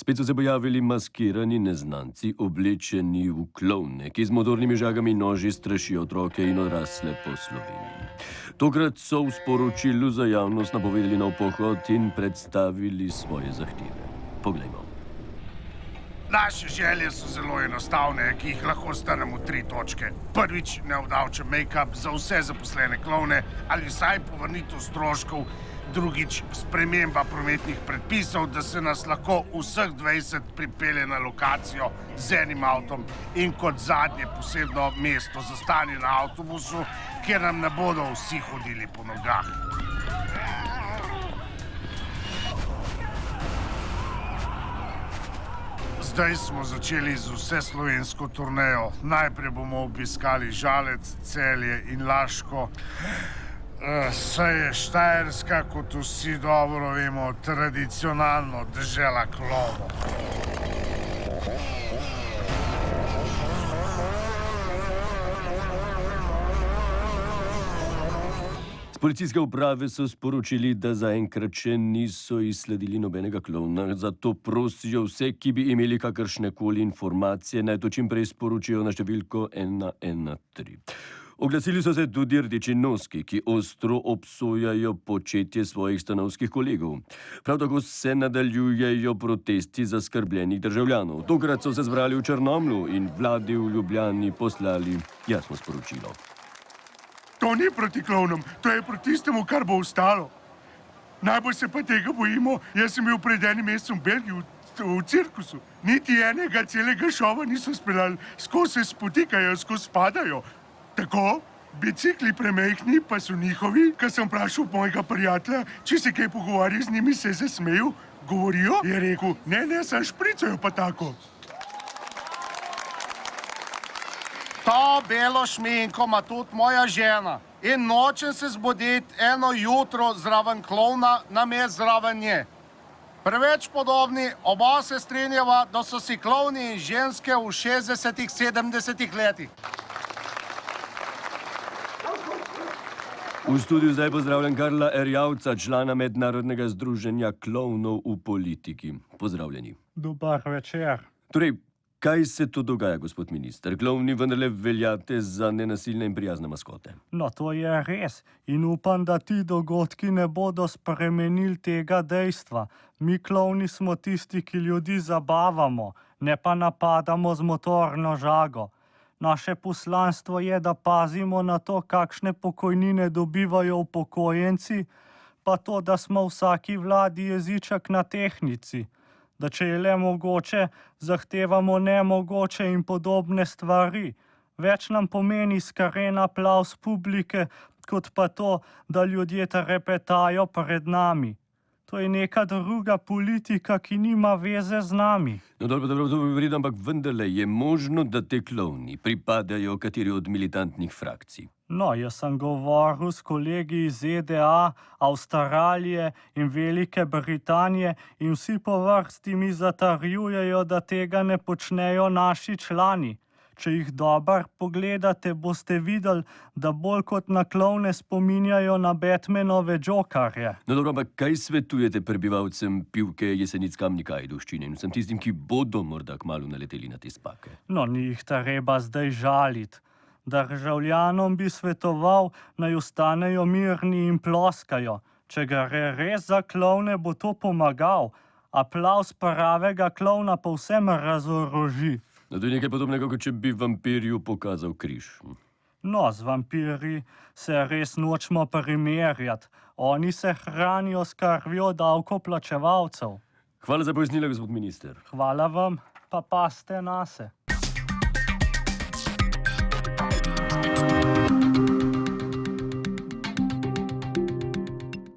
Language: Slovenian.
Spet so se pojavili maskirani neznanci, oblečeni v klovne, ki z motornimi žagami in noži strašijo otroke in odrasle po Sloveniji. Tokrat so v sporočilu za javnost napovedali nov pohod in predstavili svoje zahteve. Poglejmo. Naše želje so zelo enostavne, ki jih lahko strnemo v 3 točke. Prvič, neobdavčen make-up za vse zaposlene klovne ali vsaj povrnitev stroškov. Drugič, sprememba prometnih predpisov, da se nas lahko vseh 20 pripelje na lokacijo z enim avtom. In kot zadnje, posebno mesto za stanje na avtobusu, kjer nam ne bodo vsi hodili po nogah. Zdaj smo začeli z vseslovensko turnejo. Najprej bomo obiskali Žalec, Celje in Laško. Saj je Štajerska, kot vsi dobro vemo, tradicionalno dežela klovnov. Z policijske uprave so sporočili, da zaenkrat še niso izsledili nobenega klovna, zato prosijo vse, ki bi imeli kakršnekoli informacije, naj to čim prej sporočijo na številko 113. Oglasili so se tudi Rdeči noski, ki ostro obsojajo početje svojih stanovskih kolegov. Prav tako se nadaljujejo protesti zaskrbljenih državljanov. Tokrat so se zbrali v Črnomlju in vladi v Ljubljani poslali jasno sporočilo. To ni proti klovnom, to je proti tistemu, kar bo ostalo. Najbolj se pa tega bojimo. Jaz sem bil pred enim mesecem v Belgiji v cirkusu. Niti enega celega šova niso speljali. Skozi se spotikajo, skozi spadajo. Tako, bicikli premehni pa so njihovi. Ko sem vprašal mojega prijatelja, če se kaj pogovarja z njimi, se je zasmejal. Govorijo, je rekel, ne, samo špricajo pa tako. To belo šminko ima tudi moja žena. In nočem se zbuditi eno jutro zraven klovna, namesto zraven nje. Preveč podobni, oba se strinjava, da so si klovni in ženske v 60-ih, 70-ih letih. V studiu zdaj pozdravljam Karla Erjavca, člana Mednarodnega združenja klovnov v politiki. Pozdravljeni. Dober večer. Torej, kaj se tu dogaja, gospod minister? Klovni vendarle veljate za nenasilne in prijazne maskote. No, to je res. In upam, da ti dogodki ne bodo spremenili tega dejstva. Mi klovni smo tisti, ki ljudi zabavamo, ne pa napadamo z motorno žago. Naše poslanstvo je, da pazimo na to, kakšne pokojnine dobivajo upokojenci, pa to, da smo vsaki vladi jeziček na tehnici. Da če je le mogoče, zahtevamo nemogoče in podobne stvari. Več nam pomeni iskren aplavz publike, kot pa to, da ljudje trepetajo pred nami. To je neka druga politika, ki nima veze z nami. No, dobro, to bi verjetno, ampak vendarle je možno, da te klovni pripadajo kateri od militantnih frakcij. No, jaz sem govoril s kolegi iz ZDA, Avstralije in Velike Britanije in vsi po vrsti mi zatrjujejo, da tega ne počnejo naši člani. Če jih dobro pogledate, boste videli, da bolj kot na klovne spominjajo na Batmanove džokarje. No, dobro, ampak kaj svetujete prebivalcem Pivke, Jesenic, Kamnika, Ajdovščine in vsem tistim, ki bodo morda kmalu naleteli na te spake? No, ni jih treba zdaj žaliti. Državljanom bi svetoval, naj ostanejo mirni in ploskajo. Če gre res za klovne, bo to pomagal. Aplavz pravega klovna povsem razoroži. No, to je nekaj podobnega, kot če bi vampirju pokazal križ. No, z vampirji se res nočemo primerjati. Oni se hranijo s krvjo davkoplačevalcev. Hvala za pojasnila, gospod minister. Hvala vam, pa pazite nase.